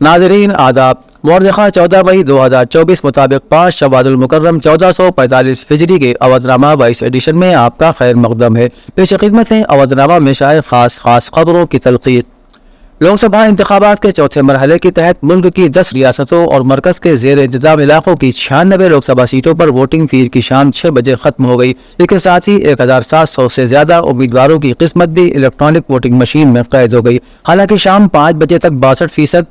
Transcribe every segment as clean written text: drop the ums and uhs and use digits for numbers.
नाज़रीन आदाब। मुअर्रिखा 14 मई 2024 मुताबिक 5 शवादुल मुकर्रम 1445 हिजरी के अवधनामा 22 एडिशन में आपका खैर मकदम है। पेश खिदमत है अवधनामा में शाये खास खबरों की तलक़ीन। लोकसभा इंतखाबात के चौथे मरहले के तहत मुल्क की 10 रियासतों और मरकज़ के ज़ेर इंतज़ाम इलाकों की 96 लोकसभा सीटों पर वोटिंग पीर की शाम 6 बजे ख़त्म हो गई। इसके साथ ही 1700 से ज़्यादा उम्मीदवारों की किस्मत भी इलेक्ट्रॉनिक वोटिंग मशीन में कैद हो गई। हालांकि शाम 5 बजे तक 62%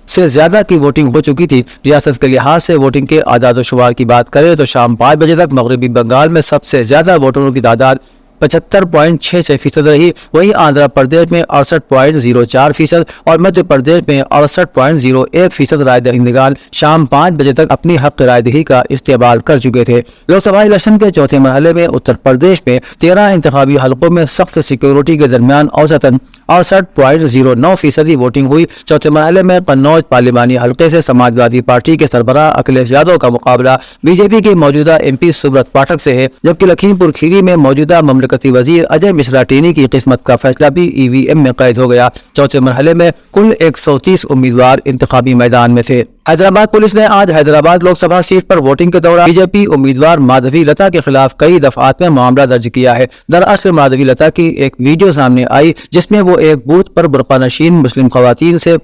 से ज्यादा की वोटिंग हो चुकी थी। रियासत के लिहाज से वोटिंग के आदाद शुमार की बात करें तो शाम 5 बजे तक मगरबी बंगाल में सबसे ज्यादा वोटरों की तादाद 75.66% रही। वहीं आंध्र प्रदेश में 68.04% और मध्य प्रदेश में 68.01% राय दहिंदगान शाम 5 बजे तक अपनी हक राय दही का इस्तेमाल कर चुके थे। लोकसभा इलेक्शन के चौथे मरहले में उत्तर प्रदेश में 13 इंतखाबी हलकों में सख्त सिक्योरिटी के दरमियान औसतन 68.09% वोटिंग हुई। चौथे मरहले में कन्नौज पार्लिमानी हल्के से समाजवादी पार्टी के सरबराह अखिलेश यादव का मुकाबला बीजेपी के मौजूदा MP सुब्रत पाठक से है, जबकि लखीमपुर खीरी में मौजूदा ममलकती वजीर अजय मिश्रा टेनी की किस्मत का फैसला भी EVM में कैद हो गया। चौथे मरहले में कुल 130 उम्मीदवार इंतखाबी मैदान में थे। हैदराबाद पुलिस ने आज हैदराबाद लोकसभा सीट पर वोटिंग के दौरान बीजेपी उम्मीदवार माधवी लता के खिलाफ कई दफात में मामला दर्ज किया है। दरअसल माधवी लता की एक वीडियो सामने आई जिसमें वो एक बूथ पर बुर्का नशीन मुस्लिम खवातीन से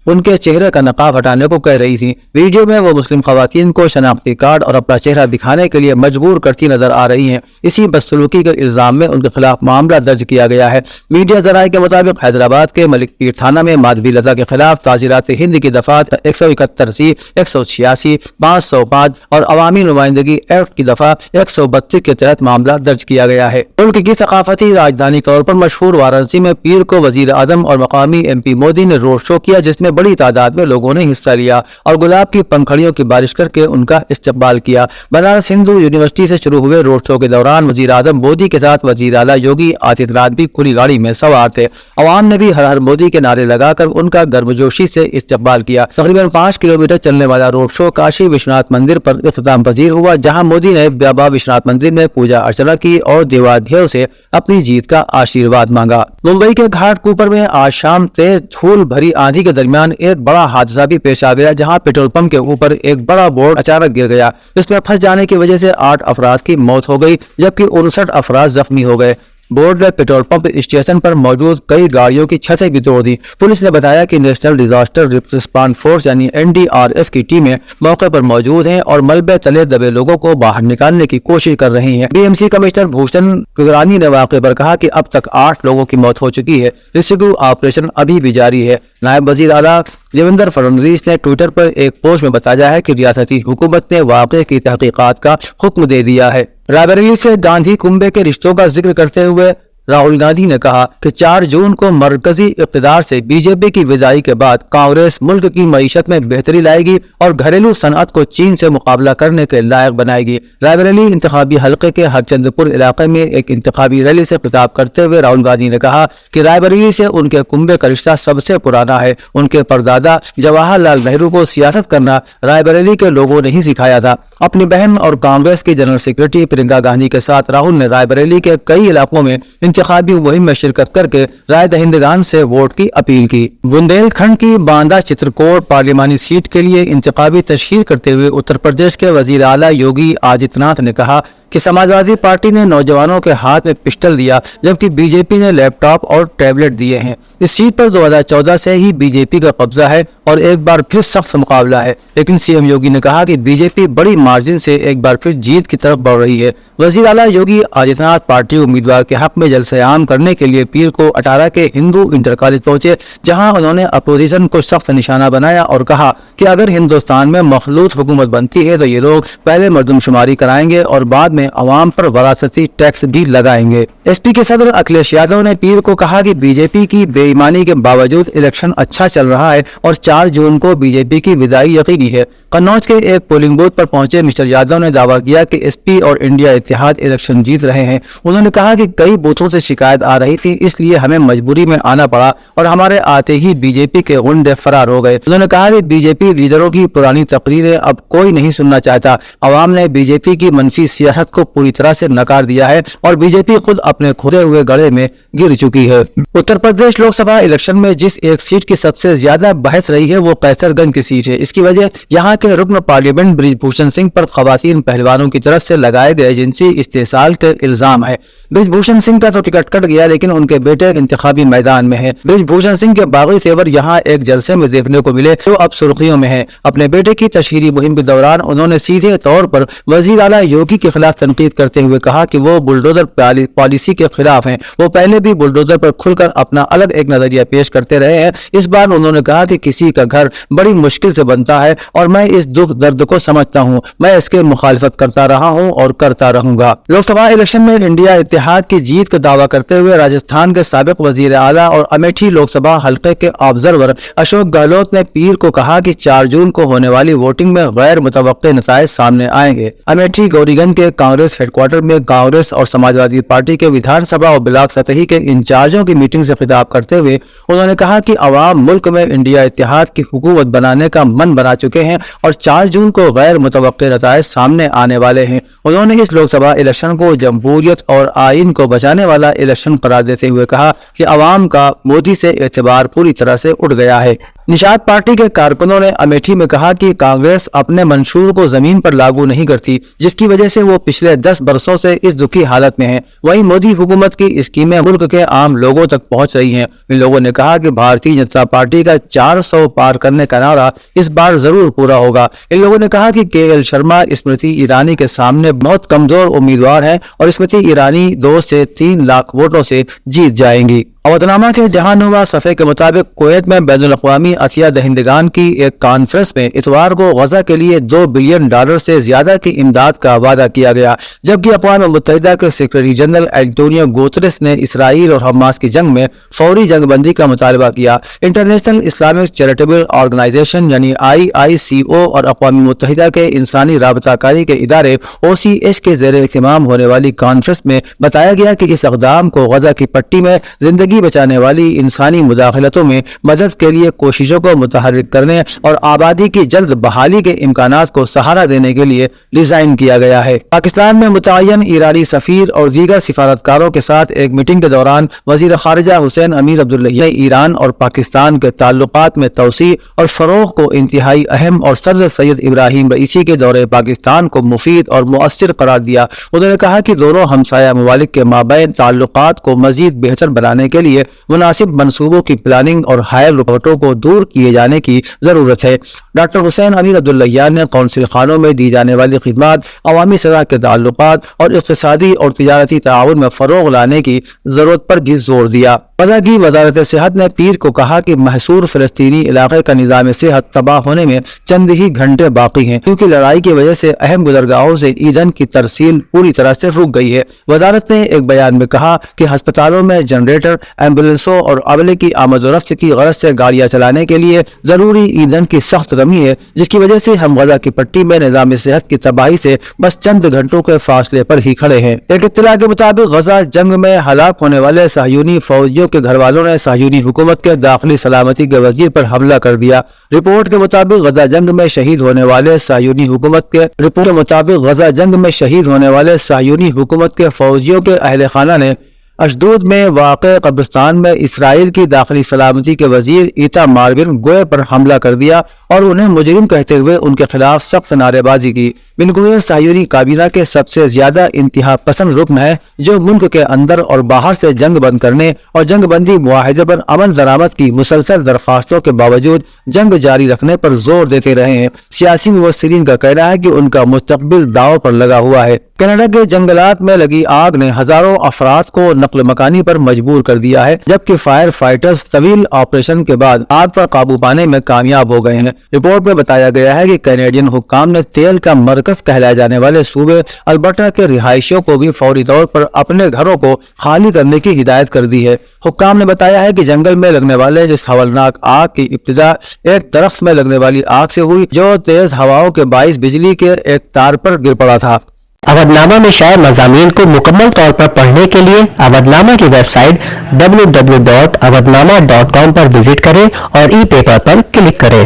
उनके चेहरे का नकाब हटाने को कह रही थी। वीडियो में वो मुस्लिम खवातीन को शनाख्ती कार्ड और अपना चेहरा दिखाने के लिए मजबूर करती नजर आ रही हैं। इसी बदसलूकी के इल्जाम में उनके खिलाफ मामला दर्ज किया गया है। मीडिया जराये के मुताबिक हैदराबाद के मलिक पीर थाना में माधवी लता के खिलाफ ताज़ीरात हिंद की दफा 171C, 186, 505 और अवामी नुमाइंदगी एक्ट की दफा 132 के तहत मामला दर्ज किया गया है। मुल्क की सकाफती राजधानी तौर पर मशहूर वाराणसी में पीर को वजीर आजम और मकामी MP मोदी ने रोड शो किया, जिसमें बड़ी तादाद में लोगों ने हिस्सा लिया और गुलाब की पंखड़ियों की बारिश करके उनका इस्तकबाल किया। बनारस हिंदू यूनिवर्सिटी से शुरू हुए रोड शो के दौरान वजीर आजम मोदी के साथ वजीर आला योगी आदित्यनाथ भी खुली गाड़ी में सवार थे। अवाम ने भी हर हर मोदी के नारे लगाकर उनका गर्मजोशी से इस्तकबाल किया। तकरीबन 5 किलोमीटर चलने वाला रोड शो काशी विश्वनाथ मंदिर पर इख्तिताम पजीर हुआ, जहां मोदी ने बाबा विश्वनाथ मंदिर में पूजा अर्चना की और देवाध्ययों से अपनी जीत का आशीर्वाद मांगा। मुंबई के घाटकोपर में आज शाम तेज धूल भरी आंधी के दरमियान एक बड़ा हादसा भी पेश आ गया, जहां पेट्रोल पंप के ऊपर एक बड़ा बोर्ड अचानक गिर गया। इसमें फंस जाने की वजह से 8 अफराद की मौत हो गई, जबकि 59 अफराद जख्मी हो गए। बोर्ड ने पेट्रोल पंप स्टेशन पर मौजूद कई गाड़ियों की छतें भी तोड़ दी। पुलिस ने बताया कि नेशनल डिजास्टर रिस्पांस फोर्स यानी NDRF की टीमें मौके पर मौजूद हैं और मलबे तले दबे लोगों को बाहर निकालने की कोशिश कर रही हैं। BMC कमिश्नर भूषण कुगरानी ने वाक़े पर कहा कि अब तक 8 लोगों की मौत हो चुकी है। रेस्क्यू ऑपरेशन अभी भी जारी है। नायब वजीर आला देवेंद्र फडणवीस ने ट्विटर पर एक पोस्ट में बताया है कि रियासती हुकूमत ने वाक़े की तहकीकात का हुक्म दे दिया है। रायबरेली से गांधी कुंबे के रिश्तों का जिक्र करते हुए राहुल गांधी ने कहा कि 4 जून को मरकजी इक़्तिदार से बीजेपी की विदाई के बाद कांग्रेस मुल्क की मईशत में बेहतरी लाएगी और घरेलू सनअत को चीन से मुकाबला करने के लायक बनाएगी। रायबरेली इंतखाबी हल्के के हरचंदपुर इलाके में एक इंतखाबी रैली से खिताब करते हुए राहुल गांधी ने कहा कि रायबरेली से उनके कुंबे का रिश्ता सबसे पुराना है। उनके परदादा जवाहरलाल नेहरू को सियासत करना रायबरेली के लोगों ने ही सिखाया था। अपनी बहन और कांग्रेस की जनरल सेक्रेटरी प्रियंका गांधी के साथ राहुल ने रायबरेली के कई इलाकों में इंतखाबी मुहिम में शिरकत करके राय दहिंदगान से वोट की अपील की। बुंदेलखंड की बांदा चित्रकूट पार्लिमानी सीट के लिए इंतखाबी तशहीर करते हुए उत्तर प्रदेश के वजीर आला योगी आदित्यनाथ ने कहा कि समाजवादी पार्टी ने नौजवानों के हाथ में पिस्टल दिया, जबकि बीजेपी ने लैपटॉप और टैबलेट दिए हैं। इस सीट पर 2014 से ही बीजेपी का कब्जा है और एक बार फिर सख्त मुकाबला है, लेकिन CM योगी ने कहा कि बीजेपी बड़ी मार्जिन से एक बार फिर जीत की तरफ बढ़ रही है। वजीर आला योगी आदित्यनाथ पार्टी उम्मीदवार के हक में जलसे आम करने के लिए पीर को 18 के हिंदू इंटर कॉलेज पहुंचे, जहां उन्होंने अपोजिशन को सख्त निशाना बनाया और कहा कि अगर हिंदुस्तान में मखलूत हुकूमत बनती है तो ये लोग पहले मर्दमशुमारी कराएंगे और बाद में अवाम पर वरासती टैक्स भी लगाएंगे। SP के सदर अखिलेश यादव ने पीर को कहा कि बीजेपी की बेईमानी के बावजूद इलेक्शन अच्छा चल रहा है और 4 जून को बीजेपी की विदाई यकीनी है। कन्नौज के एक पोलिंग बूथ पर पहुंचे मिस्टर यादव ने दावा किया कि SP और इंडिया इत्तेहाद इलेक्शन जीत रहे हैं। उन्होंने कहा कि कई बूथों से शिकायत आ रही थी, इसलिए हमें मजबूरी में आना पड़ा और हमारे आते ही बीजेपी के गुंडे फरार हो गए। उन्होंने कहा कि बीजेपी बीजेपी लीडरों की पुरानी तकरीरें अब कोई नहीं सुनना चाहता। अवाम ने बीजेपी की मनफी सियासत को पूरी तरह से नकार दिया है और बीजेपी खुद अपने खुदे हुए गड्ढे में गिर चुकी है। उत्तर प्रदेश लोकसभा इलेक्शन में जिस एक सीट की सबसे ज्यादा बहस रही है वो कैसरगंज की सीट है। इसकी वजह यहाँ के रुकन पार्लियामेंट बृजभूषण सिंह पर खवातीन पहलवानों की तरफ से लगाए गए जिनसी इस्तेसाल के इल्जाम है। बृजभूषण सिंह का तो टिकट कट गया, लेकिन उनके बेटे इंतखाबी मैदान में है। बृजभूषण सिंह के बागी तेवर यहाँ एक जलसे में देखने को मिले जो अब सुर्खियों में है। अपने बेटे की तशहीरी मुहिम के दौरान उन्होंने सीधे तौर पर वजीर आला योगी के खिलाफ तनकीद करते हुए कहा कि वो बुलडोजर पॉलिसी के खिलाफ हैं। वो पहले भी बुलडोजर पर खुलकर अपना अलग एक नजरिया पेश करते रहे हैं। इस बार उन्होंने कहा कि किसी का घर बड़ी मुश्किल से बनता है और मैं इस दुख दर्द को समझता हूँ। मैं इसके मुखालिफत करता रहा हूँ और करता रहूंगा। लोकसभा इलेक्शन में इंडिया इत्तेहाद की जीत का दावा करते हुए राजस्थान के साबिक वजीर आला और अमेठी लोकसभा हल्के के ऑब्जर्वर अशोक गहलोत ने पीर को कहा कि 4 जून को होने वाली वोटिंग में गैर मुतवक्के नताइज सामने आएंगे। अमेठी गौरीगंज के कांग्रेस हेडक्वार्टर में कांग्रेस और समाजवादी पार्टी के विधानसभा और ब्लॉक सतही के इंचार्जों की मीटिंग से खिताब करते हुए उन्होंने कहा कि अवाम मुल्क में इंडिया इत्तेहाद की हुकूमत बनाने का मन बना चुके हैं और 4 जून को गैर मुतवक्के नताइज सामने आने वाले हैं। उन्होंने इस लोकसभा इलेक्शन को जमहूरियत और आइन को बचाने वाला इलेक्शन करार देते हुए कहा कि अवाम का मोदी से एतबार पूरी तरह से उठ गया है। निषाद पार्टी के कारकुनों ने अमेठी में कहा कि कांग्रेस अपने मंशूर को जमीन पर लागू नहीं करती, जिसकी वजह से वो पिछले 10 बरसों से इस दुखी हालत में है। वहीं मोदी हुकूमत की स्कीमें मुल्क के आम लोगों तक पहुंच रही हैं। इन लोगों ने कहा कि भारतीय जनता पार्टी का 400 पार करने का नारा इस बार जरूर पूरा होगा। इन लोगों ने कहा कि KL शर्मा स्मृति ईरानी के सामने बहुत कमजोर उम्मीदवार है और स्मृति ईरानी 2 से 3 लाख वोटों से जीत जाएंगी। अवधनामा के जहानुमा सफ़े के मुताबिक कुवैत में बैनुल अक़वामी अतिया दहिंदगान की एक कॉन्फ्रेंस में इतवार को गजा के लिए $2 बिलियन से ज्यादा की इमदाद का वादा किया गया, जबकि अक़वाम मुत्तहिदा के सेक्रेटरी जनरल एंटोनियो गुतेरेस ने इसराइल और हमास की जंग में फौरी जंगबंदी का मुतालबा किया। इंटरनेशनल इस्लामिक चैरिटेबल ऑर्गेनाइजेशन यानी IICO और अक़वाम मुत्तहिदा के इंसानी राबताकारी के इदारे OCH के ज़ेर इत्तिमाम होने वाली कॉन्फ्रेंस में बताया गया कि इस इक़दाम को गजा की पट्टी में जिंदगी बचाने वाली इंसानी मुदाखलतों में मदद के लिए कोशिशों को मुतहर्रिक करने और आबादी की जल्द बहाली के इम्कानात को सहारा देने के लिए डिजाइन किया गया है। पाकिस्तान में मुतय्यन ईरानी सफीर और दीगर सिफारतकारों के साथ एक मीटिंग के दौरान वजीर खारिजा हुसैन अमीर अब्दुल्लाहियान ने ईरान और पाकिस्तान के ताल्लुकात में तौसी और फरोग को इंतहाई अहम और सदर सैयद इब्राहिम रईसी के दौरे पाकिस्तान को मुफीद और मुअस्सिर करार दिया। उन्होंने कहा कि दोनों हमसाया ममालिक के माबैन ताल्लुकात को मजीद बेहतर बनाने के लिए मुनासिब मंसूबों की प्लानिंग और हायर रुकावटों को दूर किए जाने की जरूरत है। डॉक्टर हुसैन अमीर अब्दुल्लाहियान ने कौंसिल खानों में दी जाने वाली खिदमत, अवामी सतह के ताल्लुकात और इक़्तिसादी और तिजारती ताउन में फरोग लाने की जरूरत पर भी जोर दिया। गजा की वजारत सेहत ने पीर को कहा कि महसूर फलस्तीनी इलाके का निज़ाम सेहत तबाह होने में चंद ही घंटे बाकी हैं, क्योंकि लड़ाई की वजह से अहम गुजरगाहों से ईंधन की तरसील पूरी तरह से रुक गई है। वजारत ने एक बयान में कहा कि अस्पतालों में जनरेटर, एम्बुलेंसों और अमले की आमदोरफ्त की गरज से गाड़ियां चलाने के लिए जरूरी ईंधन की सख्त कमी है, जिसकी वजह से हम गजा की पट्टी में निज़ाम सेहत की तबाही से बस चंद घंटों के फासले पर ही खड़े हैं। एक इत्तला के मुताबिक गजा जंग में हलाक होने वाले सहयूनी फौजियों के घर वालों ने सहयूनी हुकूमत के दाखिली सलामती के वजीर पर हमला कर दिया। रिपोर्ट के मुताबिक गजा जंग में शहीद होने वाले सहयूनी हुकूमत के फौजियों के अहले खाना ने अशदूद में वाक़े कब्रिस्तान में इसराइल की दाखिली सलामती के वजीर इतामार बिन गोयर पर हमला कर दिया और उन्हें मुजरिम कहते हुए उनके खिलाफ सख्त नारेबाजी की। बिन गोयर सायूनी काबीना के सबसे ज्यादा इंतहा पसंद रुकन है, जो मुल्क के अंदर और बाहर से जंग बंद करने और जंग बंदी मुआहदे पर अमल दरामद की मुसलसल दरख्वास्तों के बावजूद जंग जारी रखने पर जोर देते रहे हैं। सियासी मुबस्सिरीन का कहना है कि उनका मुस्तकबिल दाव पर लगा हुआ है। कनाडा के जंगलात में लगी आग ने हजारों अफराद को नक्ल मकानी पर मजबूर कर दिया है, जबकि फायर फाइटर्स तवील ऑपरेशन के बाद आग पर काबू पाने में कामयाब हो गए हैं। रिपोर्ट में बताया गया है कि कैनेडियन हुक्काम ने तेल का मरकज कहलाए जाने वाले सूबे अल्बर्टा के रिहायशियों को भी फौरी तौर पर अपने घरों को खाली करने की हिदायत कर दी है। हुक्काम ने बताया है कि जंगल में लगने वाले इस हवलनाक आग की इब्तिदा एक दरख्त में लगने वाली आग से हुई, जो तेज हवाओं के बाइस बिजली के एक तार पर गिर पड़ा था। अवधनामा में शाये मज़ामीन को मुकम्मल तौर पर पढ़ने के लिए अवधनामा की वेबसाइट www.awadhnama.com पर विजिट करें और ई पेपर पर क्लिक करें।